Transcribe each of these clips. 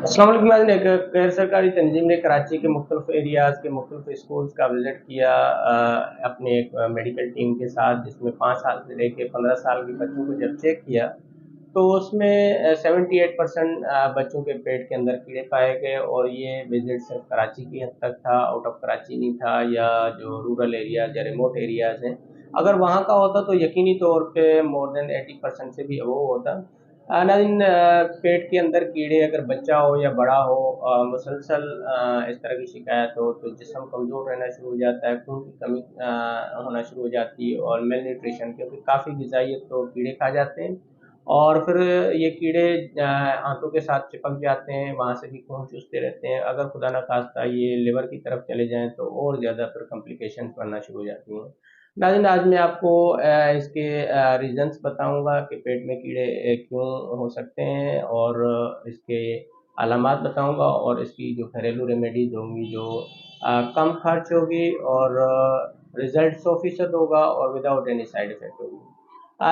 अस्सलाम वालेकुम नाज़रीन। एक गैर सरकारी तंजीम ने कराची के मुख्तलिफ एरियाज़ के मुख्तलिफ स्कूल्स का विज़िट किया अपने एक मेडिकल टीम के साथ, जिसमें 5 साल से लेके 15 साल के बच्चों को जब चेक किया तो उसमें 78% बच्चों के पेट के अंदर कीड़े पाए गए। और ये विज़िट सिर्फ कराची की हद तक था, आउट ऑफ कराची नहीं था, या जो रूरल एरियाज़ या रिमोट एरियाज़ हैं, अगर वहाँ का होता तो यकीनी तौर पे मोर देन 80% से भी अबव होता। नाज़रीन, पेट के अंदर कीड़े अगर बच्चा हो या बड़ा हो, मुसलसल इस तरह की शिकायत हो तो जिस्म कमज़ोर रहना शुरू हो जाता है, खून की कमी होना शुरू हो जाती है, और मेल न्यूट्रिशन, क्योंकि काफ़ी ग़िज़ाइयत तो कीड़े खा जाते हैं। और फिर ये कीड़े आंतों के साथ चिपक जाते हैं, वहाँ से भी खून चूसते रहते हैं। अगर खुदा न खास्ता ये लिवर की तरफ चले जाएँ तो और ज़्यादा फिर कॉम्प्लिकेशंस बनना शुरू हो जाती हैं। नाज़रीन, आज मैं आपको इसके रीज़न्स बताऊँगा कि पेट में कीड़े क्यों हो सकते हैं, और इसके अलामात बताऊँगा, और इसकी जो घरेलू रेमेडीज़ होंगी जो कम खर्च होगी, और रिज़ल्ट 100% होगा, और विदाउट एनी साइड इफ़ेक्ट होगी।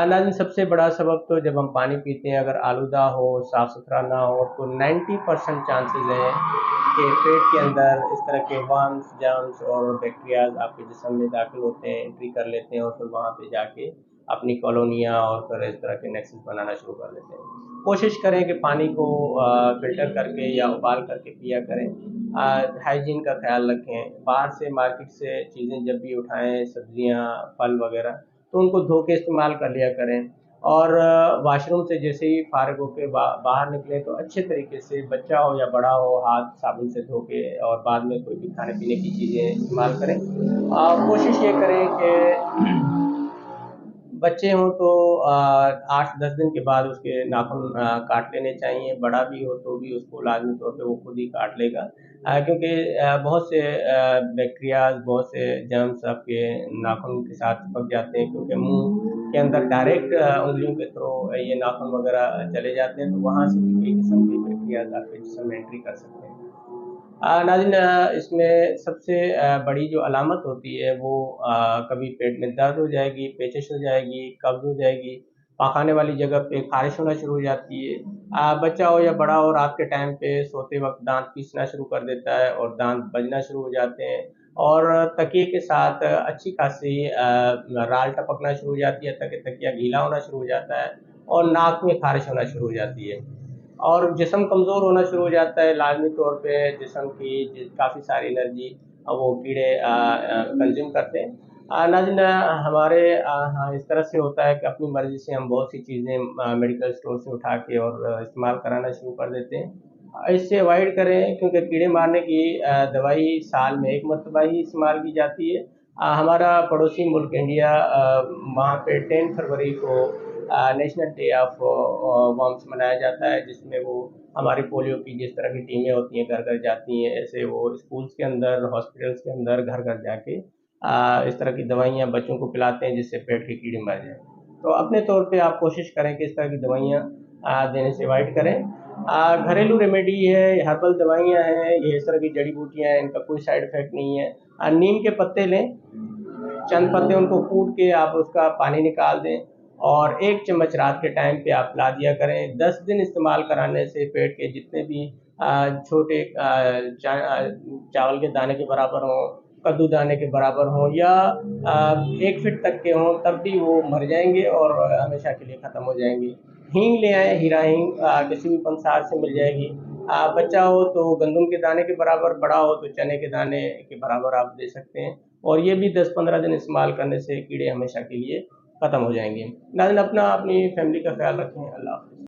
नाज़रीन, सबसे बड़ा सबब तो जब हम पानी पीते हैं, अगर आलूदा हो, साफ़-सुथरा ना हो, तो 90% चांसेज़ हैं कि पेट के अंदर इस तरह के वर्म्स, जर्म्स और बैक्टीरियाज़ आपके जिस्म में दाखिल होते हैं, एंट्री कर लेते हैं, और फिर वहाँ पे जाके अपनी कॉलोनियाँ और फिर इस तरह के नेक्सेस बनाना शुरू कर देते हैं। कोशिश करें कि पानी को फ़िल्टर करके या उबाल करके पिया करें। हाइजीन का ख़्याल रखें। बाहर से मार्केट से चीज़ें जब भी उठाएँ, सब्ज़ियाँ, फल वग़ैरह, तो उनको धो के इस्तेमाल कर लिया करें। और वॉशरूम से जैसे ही फ़ारिग होके बाहर निकलें तो अच्छे तरीके से, बच्चा हो या बड़ा हो, हाथ साबुन से धो के, और बाद में कोई भी खाने-पीने की चीज़ें इस्तेमाल करें। कोशिश ये करें कि बच्चे हों तो 8-10 दिन के बाद उसके नाखून काट लेने चाहिए। बड़ा भी हो तो भी उसको लाज़मी तौर पे वो खुद ही काट लेगा, क्योंकि बहुत से बैक्टीरियाज़, बहुत से जर्म्स आपके नाखून के साथ चिपक जाते हैं, क्योंकि मुँह के अंदर डायरेक्ट उँगलियों के थ्रू ये नाखून वग़ैरह चले जाते हैं, तो वहाँ से भी कई किस्म के बैक्टीरियाज़ आपके जिस्म में एंट्री कर सकते हैं। नाज़रीन, इसमें सबसे बड़ी जो अलामत होती है वो कभी पेट में दर्द हो जाएगी, पेचिश हो जाएगी, कब्ज़ हो जाएगी, पाखाने वाली जगह पे ख़ारिश होना शुरू हो जाती है। बच्चा हो या बड़ा हो, रात के टाइम पे सोते वक़्त दाँत पीसना शुरू कर देता है, और दाँत बजना शुरू हो जाते हैं, और तकिए के साथ अच्छी खासी राल टपकना शुरू हो जाती है, तकिया गीला होना शुरू हो जाता है, और नाक में ख़ारिश होना शुरू हो जाती है। और जिस्म कमज़ोर होना शुरू हो जाता है, लाज़मी तौर पे जिस्म की काफ़ी सारी एनर्जी वो कीड़े कंज़्यूम करते हैं। नाज़रीन, हमारे यहाँ इस तरह से होता है कि अपनी मर्ज़ी से हम बहुत सी चीज़ें मेडिकल स्टोर से उठा के और इस्तेमाल कराना शुरू कर देते हैं। इससे अवॉइड करें, क्योंकि कीड़े मारने की दवाई साल में 1 मरतबा ही इस्तेमाल की जाती है। हमारा पड़ोसी मुल्क इंडिया, वहाँ पे 10 फरवरी को नेशनल डे ऑफ वर्म्स मनाया जाता है, जिसमें वो हमारी पोलियो की जिस तरह की टीमें होती हैं, घर-घर जाती हैं, ऐसे वो स्कूल्स के अंदर, हॉस्पिटल्स के अंदर घर-घर जाके इस तरह की दवाइयाँ बच्चों को पिलाते हैं, जिससे पेट के कीड़े मर जाएँ। तो अपने तौर पे आप कोशिश करें कि इस तरह की दवाइयाँ देने से अवॉइड करें। घरेलू रेमेडी है, हर्बल दवाइयाँ हैं, ये इस तरह की जड़ी-बूटियाँ हैं, इनका कोई साइड इफ़ेक्ट नहीं है। नीम के पत्ते लें, चंद पत्ते उनको कूट के आप उसका पानी निकाल दें, और 1 चम्मच रात के टाइम पे आप पिला दिया करें। 10 दिन इस्तेमाल कराने से पेट के जितने भी छोटे चावल के दाने के बराबर हों, कद्दू दाने के बराबर हों, या 1 फीट तक के हों, तब भी वो मर जाएँगे और हमेशा के लिए ख़त्म हो जाएँगे। हींग ले आएँ, हीरा हींग किसी भी पंसार से मिल जाएगी। बच्चा हो तो गंदम के दाने के बराबर, बड़ा हो तो चने के दाने के बराबर आप दे सकते हैं, और ये भी 10-15 दिन इस्तेमाल करने से कीड़े हमेशा के लिए ख़त्म हो जाएँगे। नाज़रीन, अपनी फैमिली का ख़्याल रखें। अल्लाह हाफ़िज़।